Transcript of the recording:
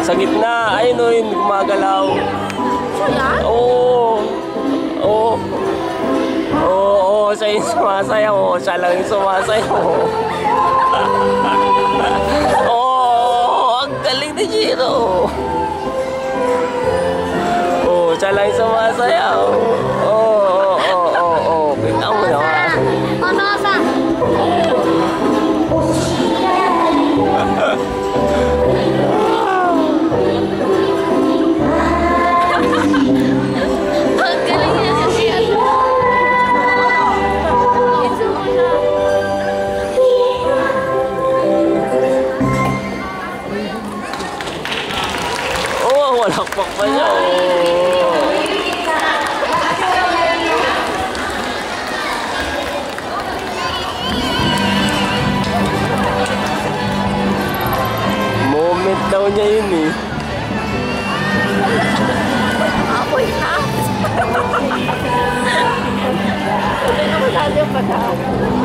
Sa gitna. Ayun o, yun, gumagalaw. Yan? Oo. Oo. Oo, siya yung sumasayaw. Siya lang yung sumasayaw. Oo, ang galing ni Jiro. Oo, siya lang yung sumasayaw. Oo. Kita mo naman. Ano sa? Ang galing niya kasi ano. Oo, walakpak pa siya. Moment daw niya yun eh. Apoy na. Hindi naman natin pagka.